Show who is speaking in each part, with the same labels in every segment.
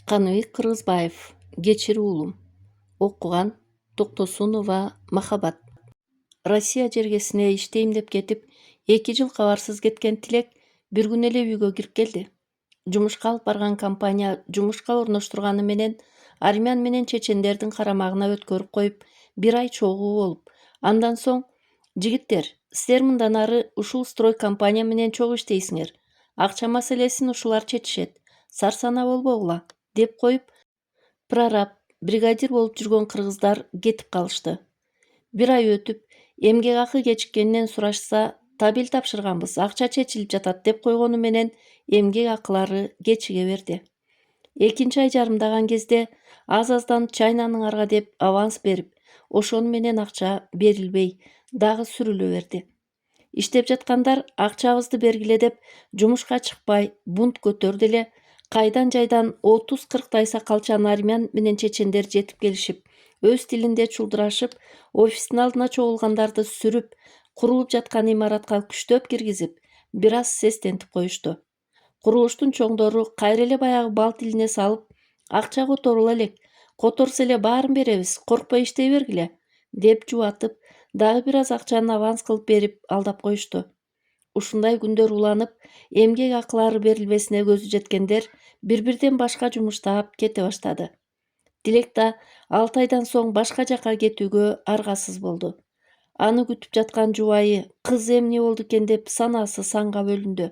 Speaker 1: Каныбек Кыргызбаев. Кечир уулум. Окуган Токтосунова Махабат. Россия жергесине иштейм деп кетип, 2 жыл кабарсыз кеткен тилек бир күн эле үйгө кирип келди. Жумушка алып барган компания жумушка орноштурганы менен армян менен чечендердин карамагына өткөрүп коюп, 1 ай чогуу болуп, андан соң жигиттер, силер мындан ары ушул строй компания менен чогуу иштейсиңер. Акча маселесин ушулар чечишет. Сарсана болбогула, деп коюп, прораб, бригадир болуп жүргөн кыргыздар кетип калышты. 1 ай өтүп, эмгек акы кечиккенинен сурашса, табель тапшырганбыз, акча чечилип жатат деп койгону менен эмгек акылары кечиге берди. 2 ай жарымдаган кезде аз-аздан чайнаныңарга деп аванс берип, ошону менен акча берилбей, дагы сүрүлө берди. Иштеп жаткандар акчабызды бергиле деп жумушка чыкпай, бунт көтөрдү эле, кайдан жайдан 30-40 тайса калчан армян менен чечендер жетип келишип, өз тилинде чулдурашып, офистин алдына чогулгандарды сүрүп, курулуп жаткан имаратка күчтөп киргизип, бир аз сестентип коюшту. Курулуштун чоңдору кайра эле баягы бал тилине салып, акча которула элек, которсо эле баарын беребиз, коркпой иштей бергиле, деп жубатып, дагы бир аз акчаны аванс кылып берип алдап коюшту. Ушундай күндөр уланып, эмгек акылары берилбесине көзү жеткендер бир-бирден башка жумуш таап кете баштады. Тилек да 6 айдан соң башка жака кетүүгө аргасыз болду. Аны күтүп жаткан жубайы, кыз эмне болду экен деп санаасы санга бөлүндү.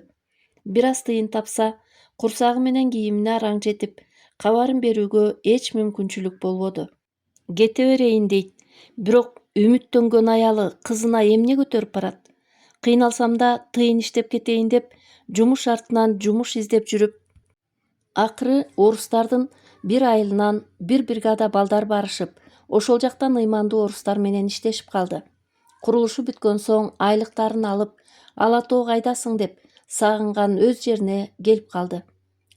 Speaker 1: Бир аз тыйын тапса, курсагы менен кийимине араң жетип, кабарын берүүгө эч мүмкүнчүлүк болбоду. Кете берейин дейт, бирок үмүттөнгөн аялы кызына эмне көтөрүп барат? Кыйналсам да тыйын иштеп кетейин деп, жумуш артынан жумуш издеп жүрүп, акыры орустардын бир айылынан бир бригада балдар барышып, ошол жактан ыймандуу орустар менен иштешип калды. Курулушу бүткөн соң айлыктарын алып, Ала Тоо кайдасың деп сагынган өз жерине келип калды.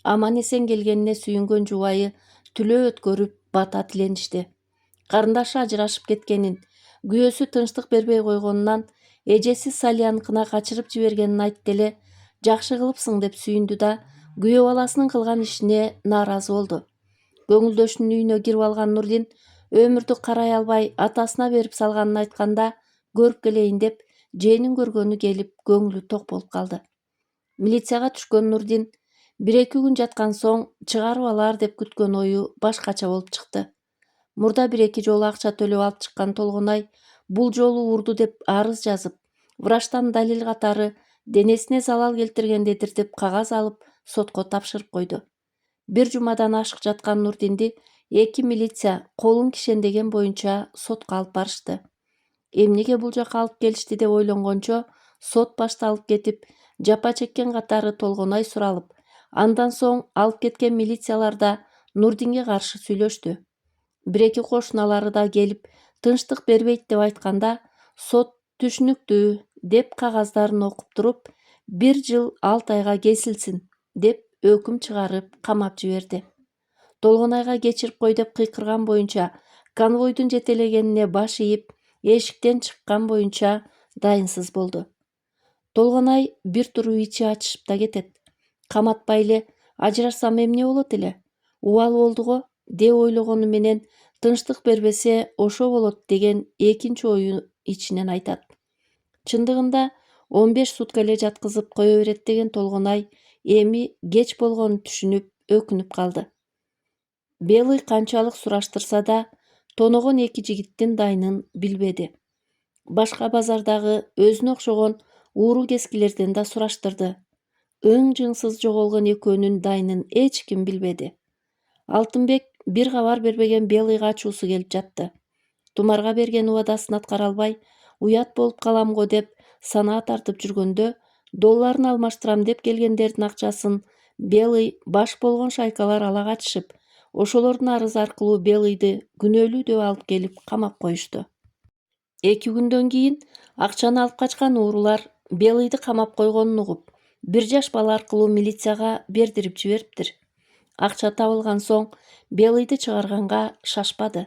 Speaker 1: Аман эсен келгенине сүйүнгөн жубайы түлөө өткөрүп бата тиленишти. Карындашы ажырашып кеткенин, күйөөсү тынчтык бербей койгонунан, эжеси Салияныкына качырып жибергенин айтты эле, жакшы кылыпсың деп сүйүндү да, күйөө баласынын кылган ишине нааразы болду. Көңүлдөшүнүн үйүнө кирип алган Нурдин өмүрдү карай албай атасына берип салганын айтканда, көрүп келейин деп, жээнин көргөнү келип, көңүлү ток болуп калды. Милицияга түшкөн Нурдин 1-2 күн жаткан соң чыгарып алар деп күткөн ою башкача болуп чыкты. Мурда 1-2 жолу акча төлөп алып чыккан Толгонай бул жолу урду деп арыз жазып, врачтан далил катары денесине залал келтиргендедир деп кагаз алып сотко тапшырып койду. 1 жумадан ашык жаткан Нурдинди 2 милиция колун кишендеген боюнча сотко алып барышты. Эмнеге бул жака алып келишти деп ойлонгончо, сот башталып кетип, жапа чеккен катары Толгонай суралып, андан соң алып кеткен милициялар да Нурдинге каршы сүйлөштү. 1-2 кошуналары да келип, тынчтык бербейт деп айтканда, сот түшүнүктүү деп кагаздарын окуп туруп, 1 жыл 6 айга кесилсин деп өкүм чыгарып камап жиберди. Толгонайга кечирип кой деп кыйкырган боюнча, конвойдун жетелегенине баш ийип, эшиктен чыккан боюнча дайынсыз болду. Толгонай бир туруу ичи ачышып да кетет. Каматпай эле, ажырашсам эмне болот эле? Убал болду го, деп ойлогону менен, тынчтык бербесе ошо болот деген экинчи ою ичинен айтат. Чындыгында 15 сутка эле жаткызып кое берет деген Толгонай эми кеч болгонун түшүнүп, өкүнүп калды. Белый канчалык сураштырса да, тоногон 2 жигиттин дайынын билбеди. Башка базардагы өзүнө окшогон ууру кескилерден да сураштырды. Ың-жыңсыз жоголгон экөөнүн дайынын эч ким билбеди. Алтынбек бир кабар бербеген Белыйга ачуусу келип жатты. Тумарга берген убадасын аткара албай, уят болуп калам го деп санаа тартып жүргөндө, долларын алмаштырам деп келгендердин акчасын Белый баш болгон шайкалар ала качышып, ошолордун арызы аркылуу Белыйды күнөөлүү деп алып келип камап коюшту. 2 күндөн кийин акчаны алып качкан уурулар Белыйды камап койгонун угуп, 1 жаш бала аркылуу милицияга бердирип жибериптир. Акча табылган соң Белыйды чыгарганга шашпады.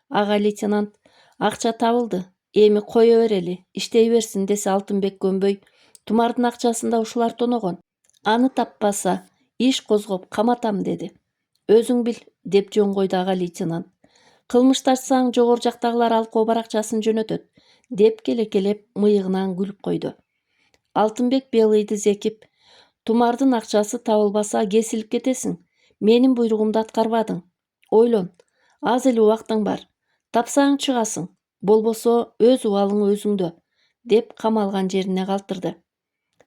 Speaker 1: Ага лейтенант, акча табылды, эми кое берели, иштей берсин десе Алтынбек көнбөй, тумардын акчасын да ушулар тоногон. Аны таппаса, иш козгоп каматам деди. Өзүң бил, деп жөн койду ага лейтенант. Кылмышташсаң жогору жактагылар алкоо баракчасын жөнөтөт, деп келекелеп мыйыгынан күлүп койду. Алтынбек Белыйды зекип, тумардын акчасы табылбаса кесилип кетесиң. Менин буйругумду аткарбадың. Ойлон, аз эле убактың бар. Тапсаң чыгасың, болбосо өз убалың өзүңдө, деп камалган жерине калтырды.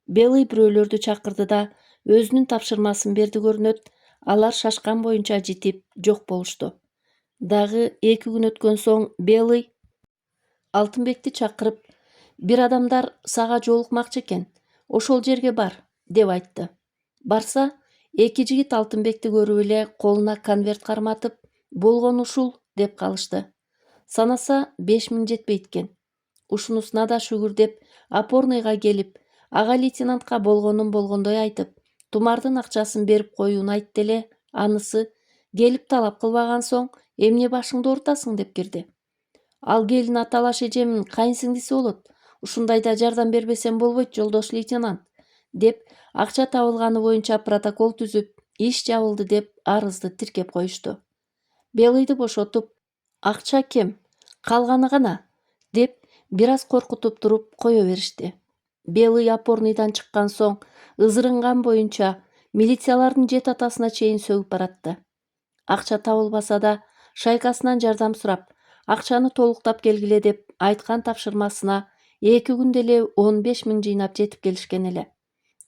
Speaker 1: Белый бирөөлөрдү чакырды да өзүнүн тапшырмасын берди көрүнөт. Алар шашкан боюнча житип жок болушту. Дагы 2 күн өткөн соң Белый Алтынбекти чакырып, бир адамдар сага жолукмакчы экен, ошол жерге бар, деп айтты. Барса, 2 жигит Алтынбекти көрүп эле колуна конверт карматып, болгон ушул, деп калышты. Санаса 5000 жетпейт экен. Ушунусуна да шүгүр деп, опорныйга келип, ага лейтенантка болгонун болгондой айтып, тумардын акчасын берип коюун айтты эле, анысы келип талап кылбаган соң эмне башыңды оорутасың, деп кирди. Ал келин аталаш эжемдин кайынсиңдиси болот. Ушундайда жардам бербесем болбойт, жолдош лейтенант, деп акча табылганы боюнча протокол түзүп, иш жабылды деп арызды тиркеп коюшту. Белыйды бошотуп, акча кем, калганы гана, деп бир аз коркутуп туруп кое беришти. Белый опорныйдан чыккан соң ызырынган боюнча милициялардын жет атасына чейин сөгүп баратты. Акча табылбаса да шайкасынан жардам сурап, акчаны толуктап келгиле деп айткан тапшырмасына 2 күндө эле 15 000 жыйнап жетип келишкен эле.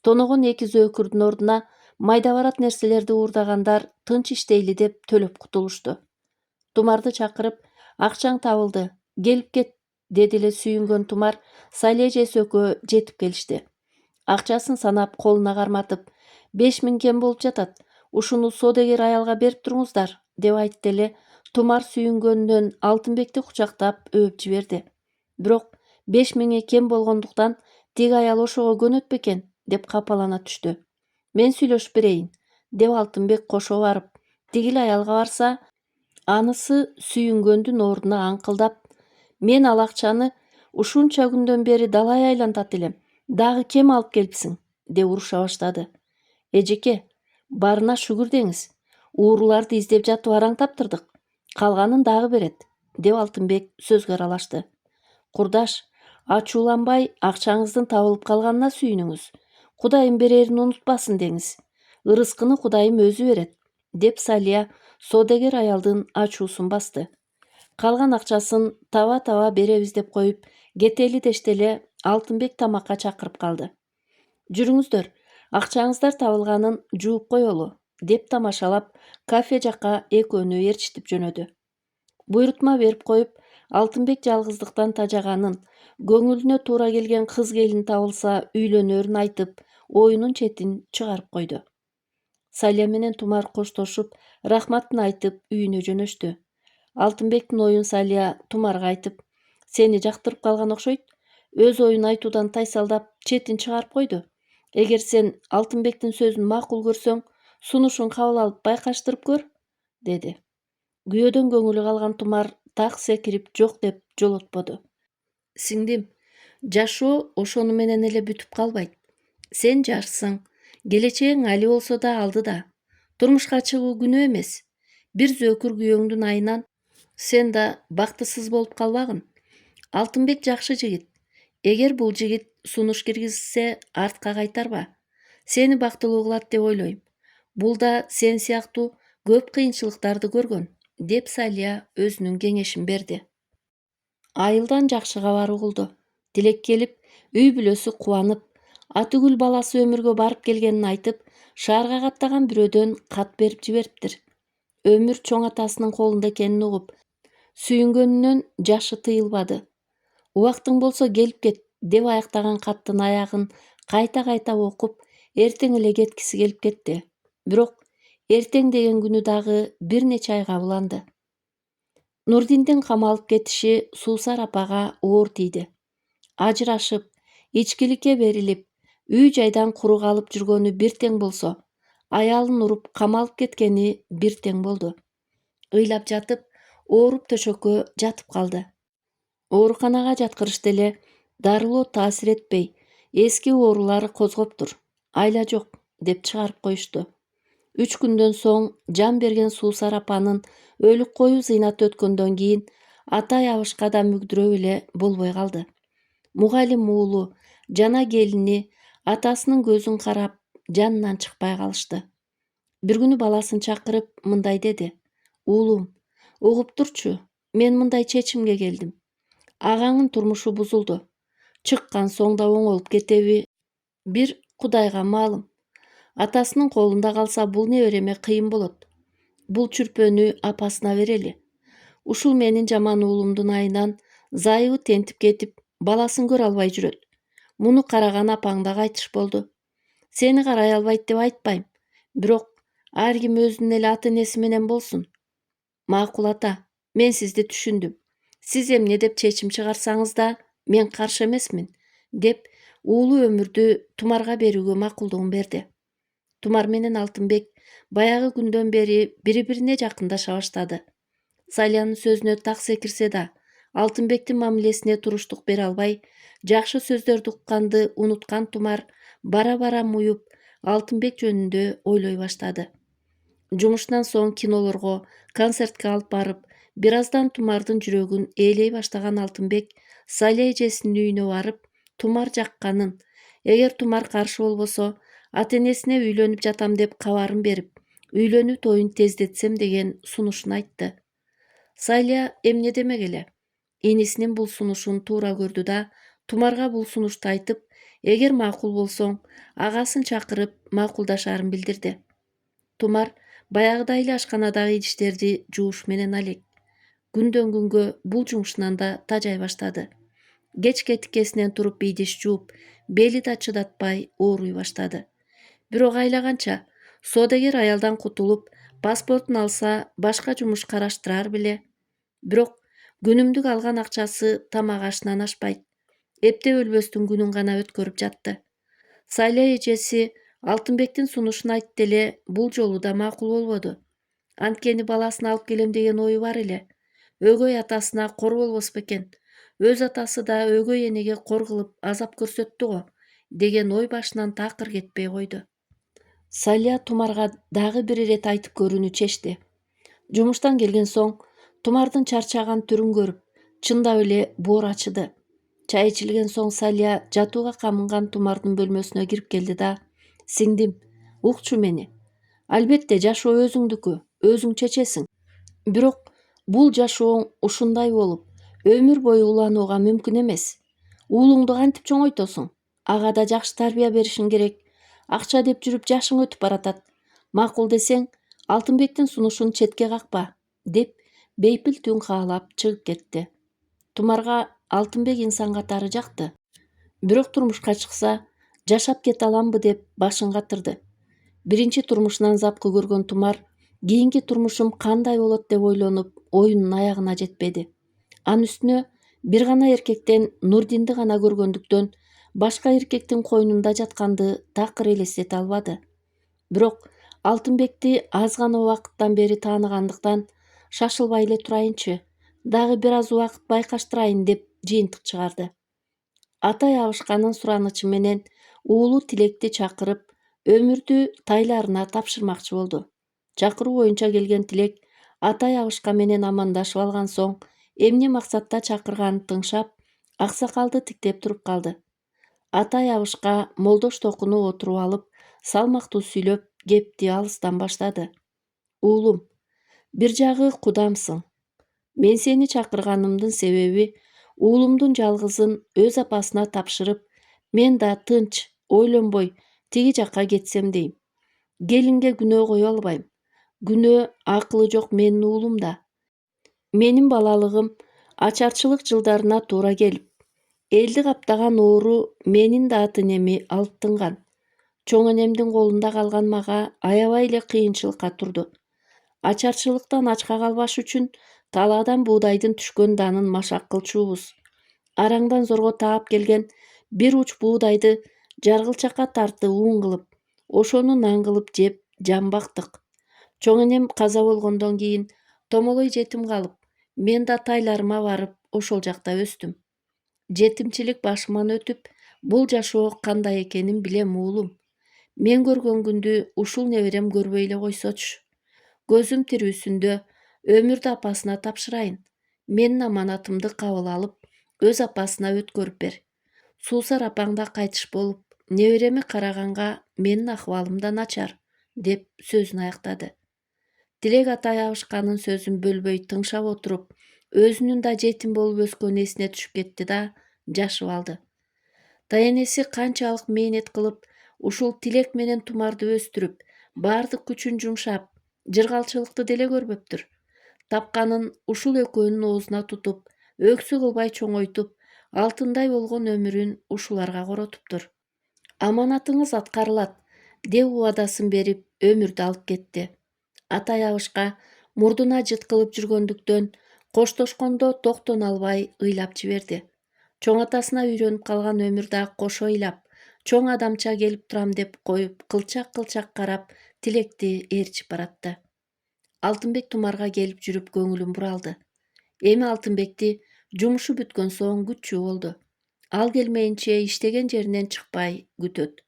Speaker 1: Тоногон 2 зөөкүрдүн ордуна майда барат нерселерди уурдагандар тынч иштейли деп төлөп кутулушту. Тумарды чакырып, акчаң табылды, келип кет, деди эле сүйүнгөн Тумар Салия эжеси экөө жетип келишти. Акчасын санап колуна карматып, 5000 кем болуп жатат, ушуну соодагер аялга берип туруңуздар, деп айтты эле Тумар сүйүнгөнүнөн Алтынбекти кучактап өөп жиберди. Бирок 5000 кем болгондуктан тиги аял ошого көнөт бекен, деп капалана түштү. Мен сүйлөшүп берейин, деп Алтынбек кошо барып, тигил аялга барса, анысы сүйүнгөндүн ордуна аңкылдап, мен ал акчаны ушунча күндөн бери далай айлантат элем, дагы кем алып келипсиң, деп уруша баштады. Эжеке, барына шүгүр деңиз, ууруларды издеп жатып араң таптырдык, калганын дагы берет, деп Алтынбек сөзгө аралашты. Курдаш, ачууланбай акчаңыздын табылып калганына сүйүнүңүз. Кудайым берерин унутпасын деңиз. Ырыскыны Кудайым өзү берет, деп Салия соодагер аялдын ачуусун басты. Калган акчасын таба беребиз деп коюп, кетели дешти эле Алтынбек тамакка чакырып калды. Жүрүңүздөр, акчаңыздар табылганын жууп коелу, деп тамашалап, кафе жакка экөөнү ээрчитип жөнөдү. Буйрутма берип коюп, Алтынбек жалгыздыктан тажаганын, көңүлүнө туура келген кыз келин табылса үйлөнөрүн айтып, оюнун четин чыгарып койду. Салия менен Тумар коштошуп, рахматын айтып үйүнө жөнөштү. Алтынбектин оюн Салия Тумарга айтып, сени жактырып калган окшойт, өз оюн айтуудан тайсалдап четин чыгарып койду. Эгер сен Алтынбектин сөзүн макул көрсөң, сунушун кабыл алып байкаштырып көр, деди. Күйөөдөн көңүлү калган Тумар так секирип жок деп жолотподу. Сиңдим, жашоо ошону менен эле бүтүп калбайт. Сен жашсың, келечегиң али болсо да алдыда. Турмушка чыгуу күнөө эмес. Бир зөөкүр күйөөңдүн айынан сен да бактысыз болуп калбагын. Алтынбек жакшы жигит. Эгер бул жигит сунуш киргизсе, артка кайтарба. Сени бактылуу кылат деп ойлойм. Бул да сен сыяктуу көп кыйынчылыктарды көргөн, деп Салия өзүнүн кеңешин берди. Айылдан жакшы кабар угулду. Тилек келип, үй бүлөсү кубанып, атүгүл баласы өмүргө барып келгенин айтып, шаарга каттаган бирөөдөн кат берип жибериптир. Өмүр чоң атасынын колунда экенин угуп, сүйүнгөнүнөн жашы тыйылбады. Убактың болсо келип кет, деп аяктаган каттын аягын кайта окуп, эртең эле кеткиси келип кетти. Бирок эртең деген күнү дагы бир нече айга уланды. Нурдиндин камалып кетиши Суусар апага оор тийди. Ажырашып, ичкиликке берилип, үй жайдан куру калып жүргөнү бир тең болсо, аялын уруп камалып кеткени бир тең болду. Ыйлап жатып, ооруп төшөккө жатып калды. Ооруканага жаткырышты эле, дарылоо таасир этпей, эски оорулары козгоптур. Айла жок, деп чыгарып коюшту. 3 күндөн соң жан берген Суусар апанын өлүк коюу зыйнаты өткөндөн кийин атай абышка да мүгдүрөп эле болбой калды. Мугалим уулу жана келини атасынын көзүн карап жанынан чыкпай калышты. Бир күнү баласын чакырып мындай деди: "Уулум, угуп турчу, мен мындай чечимге келдим. Агаңын турмушу бузулду. Чыккан соң да оңолуп кетеби? Бир Кудайга маалым. Атасынын колунда калса бул небереме кыйын болот. Бул чүрпөнү апасына берели. Ушул менин жаман уулумдун айынан зайыбы тентип кетип, баласын көрө албай жүрөт. Муну караган апаң да кайтыш болду. Сени карай албайт деп айтпайм, бирок ар ким өзүнүн эле ата-энеси менен болсун. Макул ата, мен сизди түшүндүм. Сиз эмне деп чечим чыгарсаңыз да мен каршы эмесмин", деп уулу өмүрдү Тумарга берүүгө макулдугун берди. Тумар менен Алтынбек баягы күндөн бери бири-бирине жакындаша баштады. Салиянын сөзүнө так секирсе да, Алтынбектин мамилесине туруштук бере албай, жакшы сөздөрдү укканды унуткан Тумар бара-бара муюп, Алтынбек жөнүндө ойлой баштады. Жумуштан соң кинолорго, концертке алып барып, бир аздан Тумардын жүрөгүн ээлей баштаган Алтынбек Салия эжесинин үйүнө барып, Тумар жакканын, эгер Тумар каршы болбосо, ата-энесине үйлөнүп жатам деп кабарын берип, үйлөнүү тоюн тездетсем деген сунушун айтты. Салия эмне демек эле? Инисинин бул сунушун туура көрдү да, Тумарга бул сунушту айтып, эгер макул болсоң, агасын чакырып макулдашаарын билдирди. Тумар баягыдай эле ашканадагы идиштерди жууш менен алек. Күндөн күнгө бул жумушунан да тажай баштады. Кечке тикесинен туруп идиш жууп, бели да чыдатпай ооруй баштады. Бирок айлаганча, соодагер аялдан кутулуп, паспортун алса, башка жумуш караштырар беле. Бирок күнүмдүк алган акчасы тамак ашынан ашпайт. Эптеп өлбөстүн күнүн гана өткөрүп жатты. Салия эжеси Алтынбектин сунушун айтты эле, бул жолу да макул болбоду. Анткени баласын алып келем деген ою бар эле. Өгөй атасына кор болбос бекен. Өз атасы да өгөй энеге кор кылып азап көрсөттү го, деген ой башынан такыр кетпей койду. Салия Тумарга дагы бир ирет айтып көрүүнү чечти. Жумуштан келген соң Тумардын чарчаган түрүн көрүп, чындап эле боор ачыды. Чай ичилген соң Салия жатууга камынган Тумардын бөлмөсүнө кирип келди да: "Сиңдим, укчу мени. Албетте жашоо өзүңдүкү, өзүң чечесиң. Бирок бул жашооң ушундай болуп, өмүр бою уланууга мүмкүн эмес. Уулуңду кантип чоңойтосуң? Ага да жакшы тарбия беришиң керек. Акча деп жүрүп жашың өтүп баратат. Макул десең, Алтынбектин сунушун четке какпа", деп бейпил түн каалап чыгып кетти. Тумарга Алтынбек инсан катары жакты. Бирок турмушка чыкса, жашап кете аламбы деп башын катырды. Биринчи турмушунан запкы көргөн Тумар кийинки турмушум кандай болот деп ойлонуп, оюнун аягына жетпеди. Анын үстүнө бир гана эркектен Нурдинди гана көргөндүктөн, башка эркектин койнунда жатканды такыр элестете албады. Бирок Алтынбекти аз гана убакыттан бери тааныгандыктан, шашылбай эле турайынчы, дагы бир аз убакыт байкаштырайын деп жыйынтык чыгарды. Атай абышканын суранычы менен уулу Тилекти чакырып, өмүрдү тайларына тапшырмакчы болду. Чакыруу боюнча келген Тилек атай абышка менен амандашып алган соң, эмне максатта чакырганын тыңшап, аксакалды тиктеп туруп калды. Атай абышка молдош токуну отуруп алып, салмактуу сүйлөп, кепти алыстан баштады. "Уулум, бир жагы кудамсың. Мен сени чакырганымдын себеби, уулумдун жалгызын өз апасына тапшырып, мен да тынч, ойлонбой тиги жакка кетсем дейм. Келинге күнөө кое албайм. Күнөө, акылы жок менин уулум да. Менин балалыгым ачарчылык жылдарына туура келип, элди каптаган оору менин да ата-энеми алып тынган. Чоң энемдин колунда калган мага аябай эле кыйынчылыкка турду. Ачарчылыктан ачка калбаш үчүн талаадан буудайдын түшкөн данын машак кылчубуз. Араңдан зорго таап келген бир уч буудайды жаргылчакка тарты уун кылып, ошону нан кылып жеп жан бактык. Чоң энем каза болгондон кийин томолой жетим калып, мен да тайларыма барып ошол жакта өстүм. Жетимчилик башыман өтүп, бул жашоо кандай экенин билем уулум. Мен көргөн күндү ушул неберем көрбөй эле койсочу. Көзүм тирүүсүндө өмүрдү апасына тапшырайын. Менин аманатымды кабыл алып, өз апасына өткөрүп бер. Суусар апаң да кайтыш болуп, небереме караганга менин акыбалым да начар, деп сөзүн аяктады. Тилек атай абышканын сөзүн бөлбөй тыңшап отуруп, өзүнүн да жетим болуп өскөнү эсине түшүп кетти да жашып алды. Таенеси канчалык мээнет кылып, ушул Тилек менен Тумарды өстүрүп, баардык күчүн жумшап, жыргалчылыкты деле көрбөптүр. Тапканын ушул экөөнүн оозуна тутуп, өксү кылбай чоңойтуп, алтындай болгон өмүрүн ушуларга коротуптур. Аманатыңыз аткарылат, деп убадасын берип, өмүрдү алып кетти. Атай абышка мурдуна жыт кылып жүргөндүктөн, коштошкондо токтоно албай ыйлап жиберди. Чоң атасына үйрөнүп калган өмүр да кошо ыйлап, чоң адамча келип турам деп коюп, кылчак карап, Тилекти ээрчип баратты. Алтынбек Тумарга келип жүрүп көңүлүн буралды. Эми Алтынбекти жумушу бүткөн соң күтчү болду. Ал келмейинче иштеген жеринен чыкпай күтөт.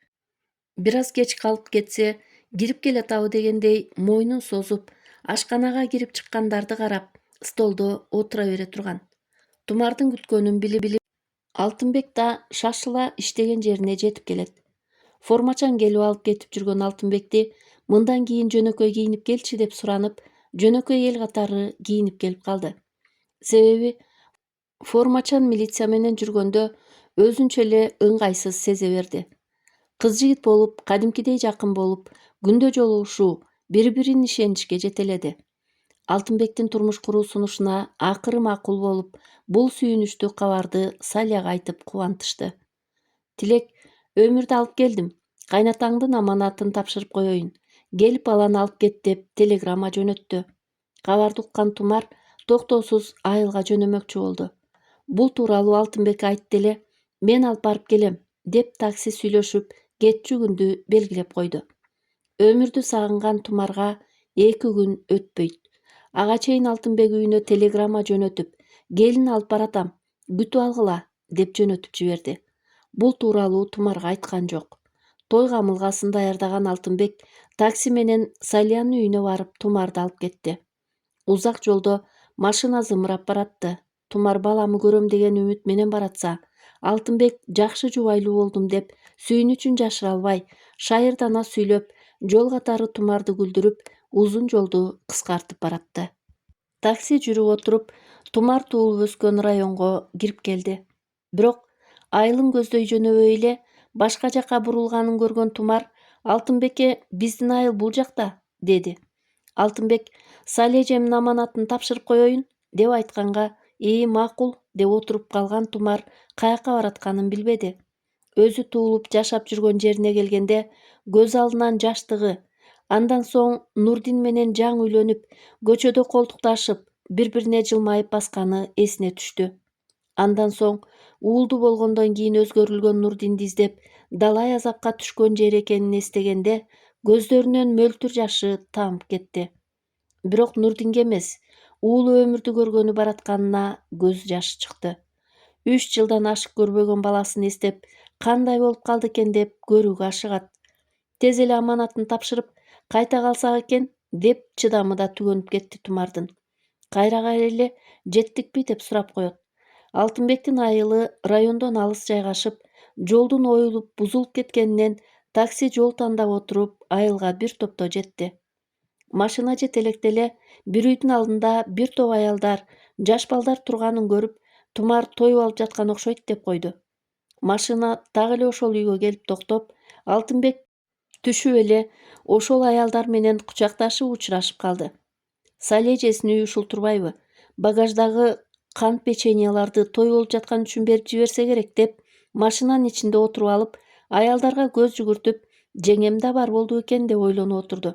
Speaker 1: Бир аз кеч калып кетсе, кирип келатабы дегендей мойнун созуп, ашканага кирип чыккандарды карап, столдо отура бере турган. Тумардын күткөнүн билип, Алтынбек да шашыла иштеген жерине жетип келет. Формачан келип алып кетип жүргөн Алтынбекти мындан кийин жөнөкөй кийинип келчи деп суранып, жөнөкөй эл катары кийинип келип калды. Себеби формачан милиция менен жүргөндө өзүнчө эле ыңгайсыз сезе берди. Кыз жигит болуп, кадимкидей жакын болуп, күндө жолугушуу, бири-бирин ишенишке жетеледи. Алтынбектин турмуш куруу сунушуна акыры макул болуп, бул сүйүнүчтүү кабарды Салияга айтып кубантышты. Тилек, өмүрдү алып келдим. Кайнатаңдын аманатын тапшырып коеюн. Келип баланы алып кет деп телеграмма жөнөттү. Кабарды уккан Тумар токтоосуз айылга жөнөмөкчү болду. Бул тууралуу Алтынбек айтты эле, мен алып барып келем, деп такси сүйлөшүп, кетчү күндү белгилеп койду. Өмүрдү сагынган Тумарга 2 күн өтпөйт. Ага чейин Алтынбек үйүнө телеграмма жөнөтүп, келин алып баратам, күтүп алгыла, деп жөнөтүп жиберди. Бул тууралуу Тумарга айткан жок. Той камылгасын даярдаган Алтынбек такси менен Салиянын үйүнө барып Тумарды алып кетти. Узак жолдо машина зымырап баратты. Тумар баламы көрөм деген үмүт менен баратса, Алтынбек жакшы жубайлуу болдум деп сүйүнүчүн жашыра албай, шайырдана сүйлөп, жол катары Тумарды күлдүрүп, узун жолду кыскартып баратты. Такси жүрүп отуруп, Тумар туулуп өскөн районго кирип келди. Бирок айылын көздөй жөнөбөй эле башка жака бурулганын көргөн Тумар Алтынбекке биздин айыл бул жакта, деди. Алтынбек Салия эжемдин аманатын тапшырып коеюн, деп айтканга, макул, деп отуруп калган Тумар каяка баратканын билбеди. Өзү туулуп жашап жүргөн жерине келгенде көз алдынан жаштыгы, андан соң Нурдин менен жаңы үйлөнүп, көчөдө колтукташып, бири-бирине жылмайып басканы эсине түштү. Андан соң уулду болгондон кийин өзгөрүлгөн Нурдинди издеп, далай азапка түшкөн жери экенин эстегенде, көздөрүнөн мөлтүр жашы тамып кетти. Бирок Нурдинге эмес, уулу өмүрдү көргөнү баратканына көз жашы чыкты. 3 жылдан ашык көрбөгөн баласын эстеп, кандай болуп калды экен деп көрүүгө ашыгат. Тез эле аманатын тапшырып, кайта калсак экен, деп чыдамы да түгөнүп кетти Тумардын. Кайра эле жеттикпи деп сурап коет. Алтынбектин айылы райондон алыс жайгашып, жолдун оюлуп бузулуп кеткенинен такси жол тандап отуруп, айылга бир топто жетти. Машина жетелекте эле бир үйдүн алдында бир топ аялдар, жаш балдар турганын көрүп, Тумар тоюп алып жаткан окшойт деп койду. Машина так эле ошол үйгө келип токтоп, Алтынбек түшүп эле ошол аялдар менен кучакташып учурашып калды. Салия эжесинин үйү ушул турбайбы? Багаждагы кант печеньяларды той болуп жаткан үчүн берип жиберсе керек, деп машинанын ичинде отуруп алып, аялдарга көз жүгүртүп, жеңем да бар болду экен деп ойлонуп отурду.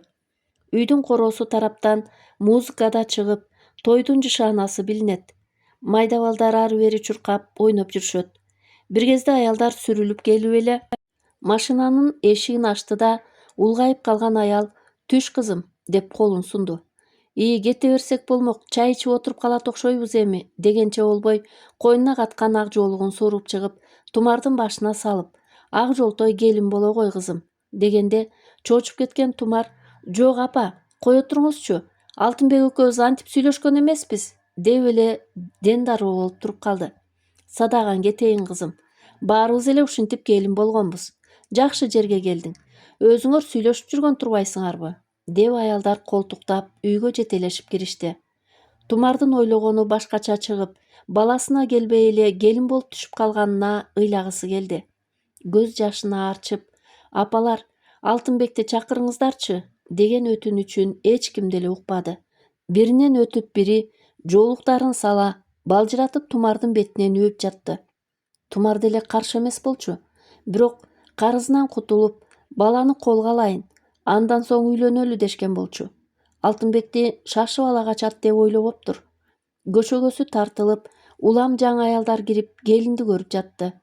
Speaker 1: Үйдүн короосу тараптан музыка да чыгып, тойдун жышаанасы билинет. Майда балдар ары-бери чуркап, ойноп жүрүшөт. Бир кезде аялдар сүрүлүп келип эле машинанын эшигин ачты да, улгайып калган аял «Түш кызым» деп колун сунду. Кете берсек болмок, чай ичип отуруп калат окшойбуз эми, дегенче болбой, койнуна каткан ак жоолугун сууруп чыгып, Тумардын башына салып, «Ак жолтой келин боло гой кызым. дегенде чоочуп кеткен Тумар «Жок апа, кое туруңузчу, Алтынбек экөөбүз антип сүйлөшкөн эмеспиз» деп эле дендаруу болуп туруп калды. «Садаган кетейин кызым, баарыбыз эле ушинтип келин болгонбуз. Жакшы жерге келдиң. Өзүңөр сүйлөшүп жүргөн турбайсыңарбы?» деп аялдар колтуктап үйгө жетелешип киришти. Тумардын ойлогону башкача чыгып, баласына келбей эле келин болуп түшүп калганына ыйлагысы келди. Көз жашын аарчып, «Апалар, Алтынбекти чакырыңыздарчы» деген өтүнүчүн эч ким деле укпады. Биринен өтүп бири жоолуктарын сала, балжыратып Тумардын бетинен өөп жатты. Тумар деле каршы эмес болчу, бирок карызынан кутулуп, баланы колго алайын, андан соң үйлөнөлү дешкен болчу. Алтынбекти шашып ала качат деп ойлоп Көшөгөсү тартылып, улам жаңы аялдар кирип, келинди көрүп жатты.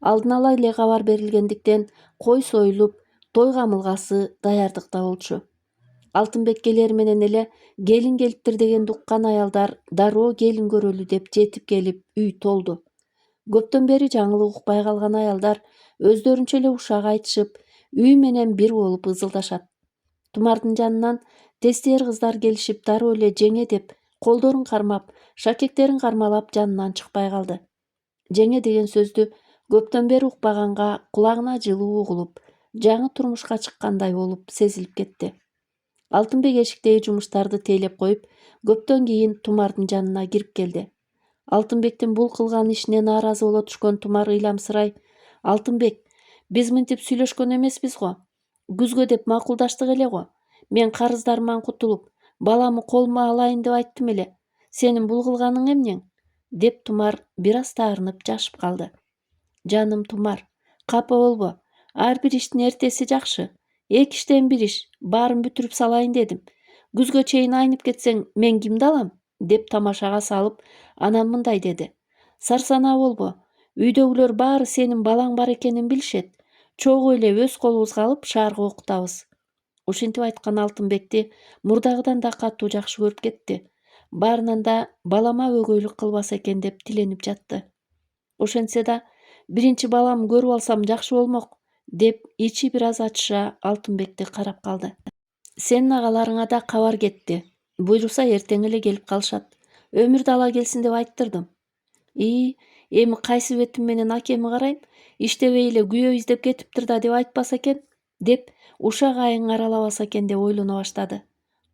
Speaker 1: Алдын ала эле кабар берилгендиктен кой союлуп, той камылгасы даярдыкта болчу. Алтынбек келери менен эле келин келиптир дегенди уккан аялдар дароо келин көрөлү деп жетип келип, үй толду. Көптөн бери жаңылык укпай калган аялдар өздөрүнчө эле ушак айтышып, үй менен бир болуп ызылдашат. Тумардын жанынан тестер кыздар келишип дароо эле жеңе деп, колдорун кармап, шакектерин кармалап жанынан чыкпай калды. Жеңе деген сөздү көптөн бери укпаганга кулагына жылуу угулуп, жаңы турмушка чыккандай болуп сезилип кетти. Алтынбек эшиктеги жумуштарды тейлеп коюп, көптөн кийин Тумардын жанына кирип келди. Алтынбектин бул кылган ишине нааразы боло түшкөн Тумар ыйламсырай: «Алтынбек, биз мынтип сүйлөшкөн эмеспиз го. Күзгө деп макулдаштык эле го. Мен карыздарыман кутулуп, баламы колума алайын деп айттым эле. Сенин бул кылганың эмнең?» деп Тумар бир аз таарынып жашып калды. «Жаным Тумар, капа болбо. Ар бир иштин эртеси жакшы. Эки иштен бир иш, баарын бүтүрүп салайын дедим. Күзгө чейин айнып кетсең, мен кимди алам?» деп тамашага салып, анан мындай деди: «Сарсанаа болбо. Үйдөгүлөр баары сенин балаң бар экенин билишет. Чогуу эле өз колубузга алып шаарга окутабыз». Ушинтип айткан Алтынбекти мурдагыдан да катуу жакшы көрүп кетти. Баарынан да балама өгөйлүк кылбаса экен деп тиленип жатты. Ошентсе да, биринчи баламды көрүп алсам жакшы болмок деп ичи бир аз ачыша Алтынбекти карап калды. «Сенин агаларыңа да кабар кетти. Буйруса эртең эле келип калышат. Өмүрдү ала келсин деп айттырдым». Эми кайсы бетим менен акеми карайм, иштебей эле күйөө издеп кетиптир да деп айтпаса экен, деп ушак айың аралабаса экен деп ойлоно баштады.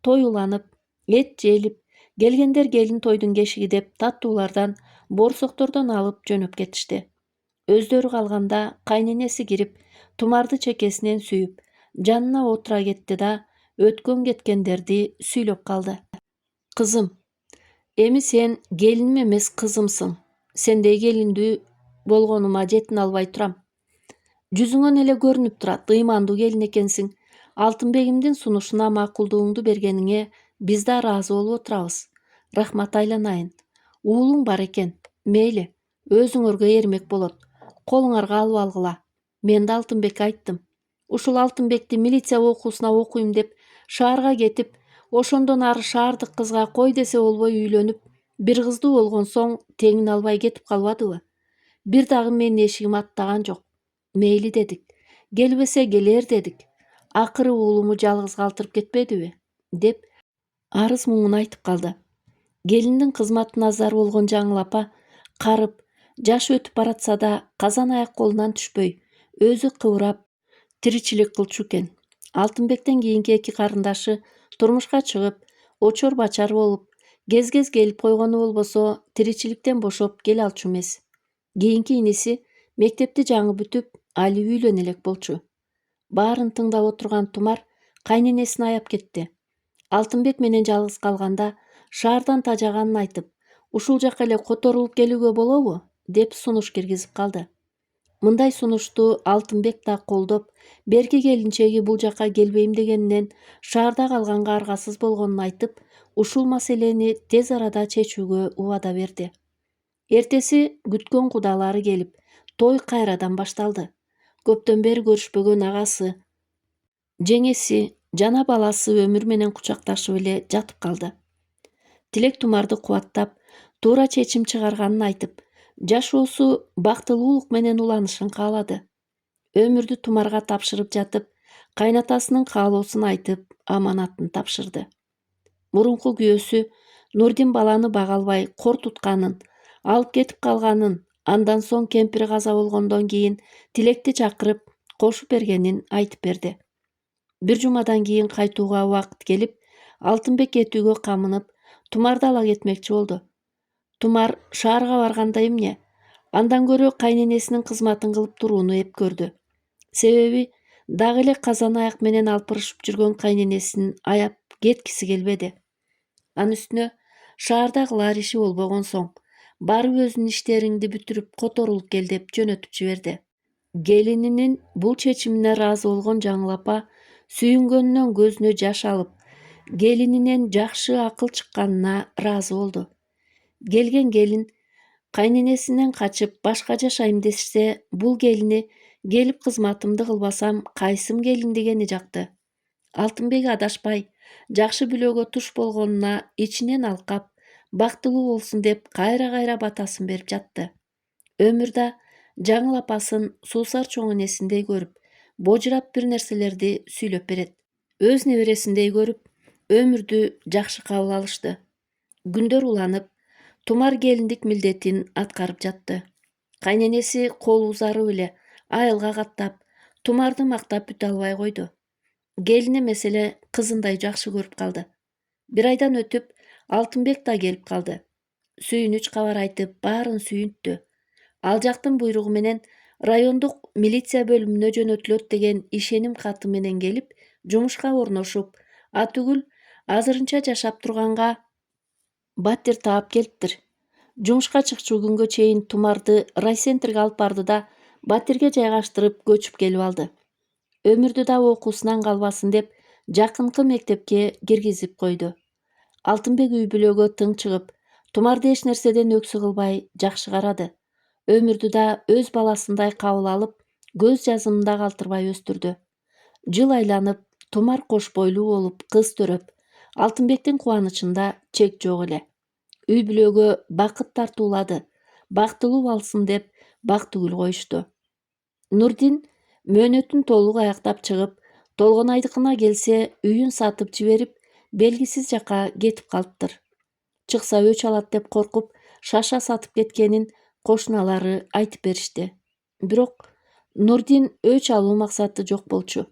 Speaker 1: Той уланып, эт желип, келгендер келин тойдун кешиги деп таттуулардан, боорсоктордон алып жөнөп кетишти. Өздөрү калганда кайненеси кирип, Тумарды чекесинен сүйүп, жанына отура кетти да өткөн кеткендерди сүйлөп калды. «Кызым, эми сен келиним эмес кызымсың. Сендей келиндүү болгонума жетине албай турам. Жүзүңөн эле көрүнүп турат, ыймандуу келин экенсиң. Алтынбегимдин сунушуна макулдугуңду бергениңе биз да ыраазы болуп отурабыз. Рахмат айланайын. Уулуң бар экен. Мейли, өзүңөргө эрмек болот. Колуңарга алып алгыла. Мен да Алтынбекке айттым. Ушул Алтынбекти милиция окуусуна окуйм деп шаарга кетип, ошондон ары шаардык кызга кой десе болбой үйлөнүп, бир кыздуу болгон соң теңин албай кетип калбадыбы? Бир дагы менин эшигим аттаган жок. Мейли дедик. Келбесе келер дедик. Акыры уулуму жалгыз калтырып кетпедиби?» деп арыз муңун айтып калды. Келиндин кызматына зар болгон жаңыл апа карып, жаш өтүп баратса да казан аяк колунан түшпөй, өзү кыбырап тиричилик кылчу экен. Алтынбектен кийинки эки карындашы турмушка чыгып, очор бачар болуп, кез-кез келип койгону болбосо тиричиликтен бошоп келе алчу эмес. Кийинки иниси мектепти жаңы бүтүп, али үйлөнө элек болчу. Баарын тыңдап отурган Тумар кайненесин аяп кетти. Алтынбек менен жалгыз калганда шаардан тажаганын айтып, ушул жака эле которулуп келүүгө болобу деп сунуш киргизип калды. Мындай сунушту Алтынбек да колдоп, берки келинчеги бул жака келбейм дегенинен шаарда калганга аргасыз болгонун айтып, ушул маселени тез арада чечүүгө убада берди. Эртеси күткөн кудалары келип, той кайрадан башталды. Көптөн бери көрүшпөгөн агасы, жеңеси жана баласы өмүр менен кучакташып эле жатып калды. Тилек Тумарды кубаттап, туура чечим чыгарганын айтып, жашоосу бактылуулук менен уланышын каалады. Өмүрдү Тумарга тапшырып жатып, кайнатасынын каалоосун айтып аманатын тапшырды. Мурунку күйөөсү Нурдин баланы бага албай кор тутканын, алып кетип калганын, андан соң кемпири каза болгондон кийин Тилекти чакырып кошуп бергенин айтып берди. Бир жумадан кийин кайтууга убакыт келип, Алтынбек кетүүгө камынып, Тумарды ала кетмекчи болду. Тумар шаарга барганда эмне? Андан көрө кайненесинин кызматын кылып турууну эп көрдү. Себеби дагы эле казан аяк менен алпырышып жүргөн кайненесин аяп кеткиси келбеди. Анын үстүнө шаарда кылаар иши болбогон соң, барып өзүнүн иштериңди бүтүрүп которулуп кел деп жөнөтүп жиберди. Келининин бул чечимине ыраазы болгон Жаңыл апа сүйүнгөнүнөн көзүнө жаш алып, келининен жакшы акыл чыкканына ыраазы болду. Келген келин кайненесинен качып башка жашайм дешсе, бул келини келип кызматымды кылбасам кайсым келин дегени жакты. Алтынбек адашпай, жакшы бүлөгө туш болгонуна ичинен алкап, бактылуу болсун деп кайра батасын берип жатты. Өмүр да Жаңыл апасын суусар чоң энесиндей көрүп, божурап бир нерселерди сүйлөп берет. Өз небересиндей көрүп, Өмүрдү жакшы кабыл алышты. Күндөр уланып, Тумар келиндик милдетин аткарып жатты. Кайненеси кол узарып эле айылга каттап, Тумарды мактап бүтө албай койду. Келин эмес эле кызындай жакшы көрүп калды. Бир айдан өтүп, Алтынбек да келип калды. Сүйүнүч кабар айтып, баарын сүйүнттү. Ал жактын буйругу менен райондук милиция бөлүмүнө жөнөтүлөт деген ишеним каты менен келип, жумушка орношуп, атүгүл азырынча жашап турганга батир таап келиптир. Жумушка чыкчу күнгө чейин Тумарды райцентрге алып барды да батирге жайгаштырып көчүп келип алды. Өмүрдү да окуусунан калбасын деп жакынкы мектепке киргизип койду. Алтынбек үй бүлөгө тың чыгып, Тумарды эч нерседен өксү кылбай жакшы карады. Өмүрдү да өз баласындай кабыл алып, көз жазымында калтырбай өстүрдү. Жыл айланып, Тумар кош бойлуу болуп, кыз төрөп, Алтынбектин кубанычында чек жок эле. Үй бүлөгө бакыт тартуулады, бактылуу болсун деп бактыгүл коюшту. Нурдин мөөнөтүн толук аяктап чыгып, Толгонайдыкына келсе, үйүн сатып жиберип, белгисиз жака кетип калыптыр. Чыкса өч алат деп коркуп, шаша сатып кеткенин кошуналары айтып беришти. Бирок Нурдин өч алуу максаты жок болчу.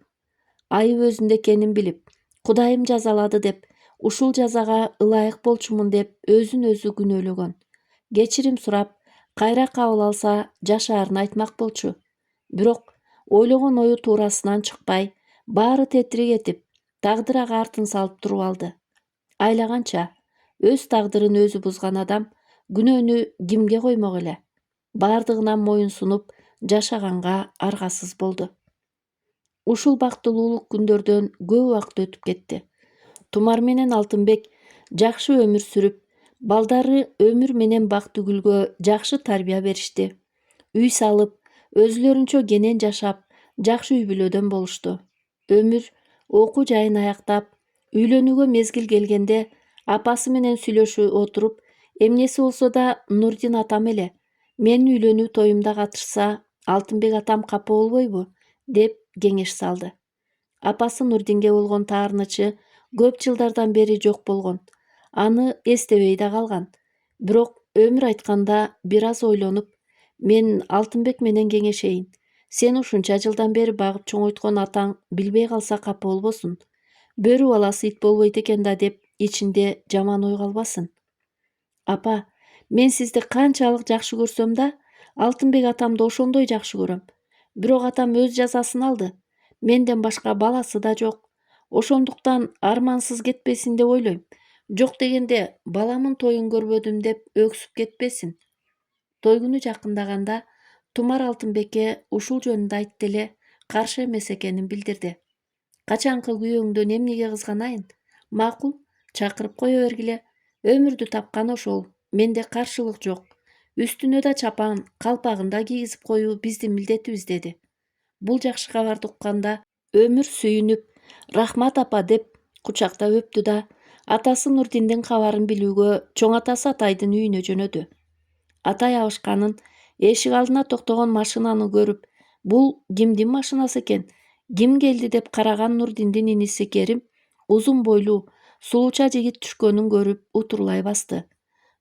Speaker 1: Айып өзүндө экенин билип, Кудайым жазалады деп, ушул жазага ылайык болчумун деп өзүн өзү күнөөлөгөн. Кечирим сурап, кайра кабыл алса жашаарын айтмак болчу. Бирок ойлогон ою туурасынан чыкпай, баары тетири кетип, тагдыр ага артын салып туруп алды. Айлаганча, өз тагдырын өзү бузган адам күнөөнү кимге коймок эле? Баардыгынан моюн сунуп, жашаганга аргасыз болду. Ушул бактылуулук күндөрдөн көп убакыт өтүп кетти. Тумар менен Алтынбек жакшы өмүр сүрүп, балдары Өмүр менен Бактыгүлгө жакшы тарбия беришти. Үй салып, өзүлөрүнчө кенен жашап, жакшы үй бүлөдөн болушту. Өмүр окуу жайын аяктап, үйлөнүүгө мезгил келгенде апасы менен сүйлөшүп отуруп, эмнеси болсо да Нурдин атам эле, менин үйлөнүү тоюмда катышса, Алтынбек атам капа болбойбу, деп кеңеш салды. Апасы Нурдинге болгон таарынычы көп жылдардан бери жок болгон. Аны эстебей да калган. Бирок Өмүр айтканда бир аз ойлонуп, мен Алтынбек менен кеңешейин. Сен ушунча жылдан бери багып чоңойткон атаң билбей калса капа болбосун. Бөрү баласы ит болбойт экен да деп ичинде жаман ой калбасын. Апа, мен сизди канчалык жакшы көрсөм да, Алтынбек атамды ошондой жакшы көрөм. Бирок атам өз жазасын алды. Менден башка баласы да жок. Ошондуктан армансыз кетпесин деп ойлойм. Жок дегенде баламын тоюн көрбөдүм деп өксүп кетпесин. Той күнү жакындаганда Тумар Алтынбекке ушул жөнүндө айтты эле, каршы эмес экенин билдирди. Качанкы күйөөңдөн эмнеге кызганайын? Макул, чакырып кое бергиле. Өмүрдү тапкан ошол. Менде каршылык жок. Үстүнө да чапан, калпагын да кийгизип коюу биздин милдетибиз деди. Бул жакшы кабарды укканда Өмүр сүйүнүп, рахмат апа деп кучактап өптү да, атасы Нурдиндин кабарын билүүгө чоң атасы Атайдын үйүнө жөнөдү. Атай абышканын, эшик алдына токтогон машинаны көрүп, бул кимдин машинасы экен? Ким келди деп караган Нурдиндин иниси Керим узун бойлуу, сулууча жигит түшкөнүн көрүп утурлай басты.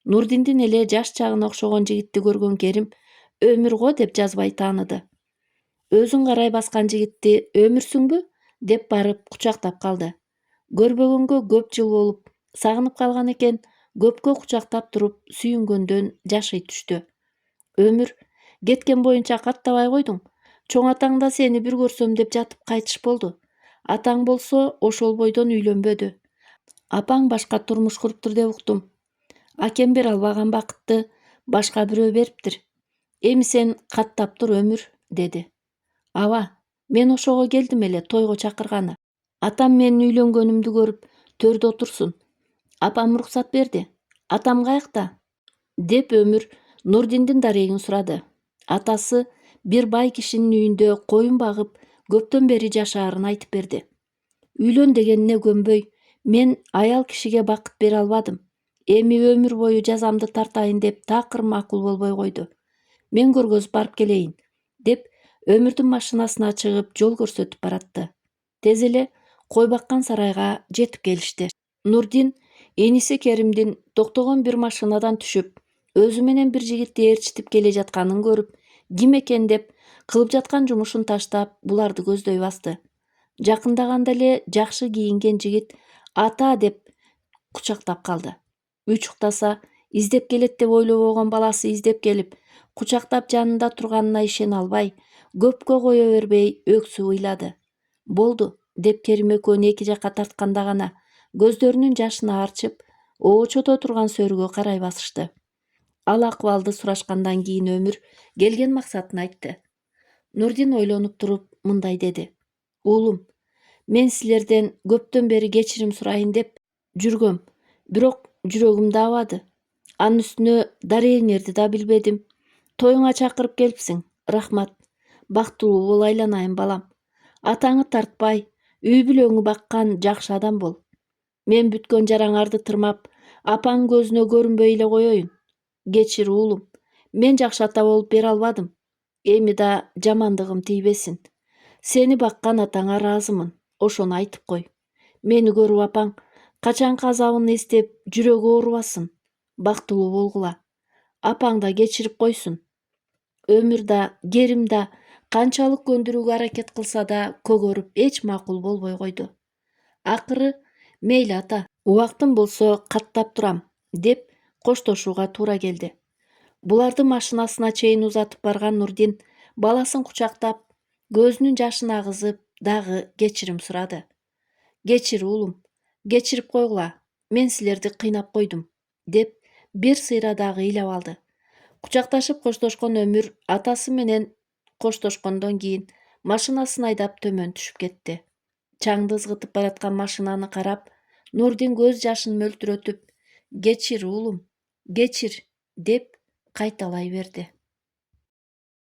Speaker 1: Нурдиндин эле жаш чагына окшогон жигитти көргөн Керим Өмүр го деп жазбай тааныды. Өзүн карай баскан жигитти Өмүрсүңбү деп барып кучактап калды. Көрбөгөнгө көп жыл болуп, сагынып калган экен, көпкө кучактап туруп сүйүнгөндөн жашый түштү. Өмүр, кеткен боюнча каттабай койдуң. Чоң атаң да сени бир көрсөм деп жатып кайтыш болду. Атаң болсо ошол бойдон үйлөнбөдү. Апаң башка турмуш куруптур деп уктум. Акем бере албаган бакытты башка бирөө бериптир. Эми сен каттап тур Өмүр, деди. Аба, мен ошого келдим эле тойго чакырганы. Атам менин үйлөнгөнүмдү көрүп төрдө отурсун. Апам уруксат берди. Атам каякта? Деп Өмүр Нурдиндин дарегин сурады. Атасы бир бай кишинин үйүндө коюн багып, көптөн бери жашаарын айтып берди. Үйлөн дегенине көнбөй, мен аял кишиге бакыт бере албадым. Эми өмүр бою жазамды тартайын деп такыр макул болбой койду. Мен көргөзүп барып келейин, деп Өмүрдүн машинасына чыгып жол көрсөтүп баратты. Тез эле кой баккан сарайга жетип келишти. Нурдин иниси Керимдин токтогон бир машинадан түшүп, өзү менен бир жигитти ээрчитип келе жатканын көрүп, ким экен деп кылып жаткан жумушун таштап, буларды көздөй басты. Жакындаганда эле жакшы кийинген жигит ата деп кучактап калды. Учуктаса, издеп келет деп ойлобогон баласы издеп келип, кучактап жанында турганына ишене албай, көпкө кое бербей өксүп ыйлады. Болду, деп Керим экөөнү эки жакка тартканда гана көздөрүнүн жашын аарчып, оочодо турган сөрүгө карай басышты. Ал акыбалды сурашкандан кийин Өмүр келген максатын айтты. Нурдин ойлонуп туруп мындай деди. Уулум, мен силерден көптөн бери кечирим сурайын деп жүргөм, бирок жүрөгүм даабады. Анын үстүнө дарегиңерди да билбедим. Тоюңа чакырып келипсиң, рахмат. Бактылуу бол айланайын балам. Атаңы тартпай, үй бүлөңү баккан жакшы адам бол. Мен бүткөн жараңарды тырмап, апаң көзүнө көрүнбөй эле коеюн. Кечир уулум, мен жакшы ата болуп бере албадым. Эми да жамандыгым тийбесин. Сени баккан атаңа ыраазымын, ошону айтып кой. Мени көрүп апаң качанкы азабын эстеп жүрөгү оорубасын. Бактылуу болгула. Апаң да кечирип койсун. Өмүр да, Керим да канчалык көндүрүүгө аракет кылса да көгөрүп эч макул болбой койду. Акыры, мейли ата, убактым болсо каттап турам, деп коштошууга туура келди. Буларды машинасына чейин узатып барган Нурдин баласын кучактап, көзүнүн жашын агызып, дагы кечирим сурады. Кечир уулум, кечирип койгула, мен силерди кыйнап койдум, деп бир сыйра дагы ыйлап алды. Кучакташып коштошкон Өмүр атасы менен коштошкондон кийин машинасын айдап төмөн түшүп кетти. Чаңды ызгытып бараткан машинаны карап, Нурдин көз жашын мөлтүрөтүп, кечир уулум, кечир, деп кайталай берди.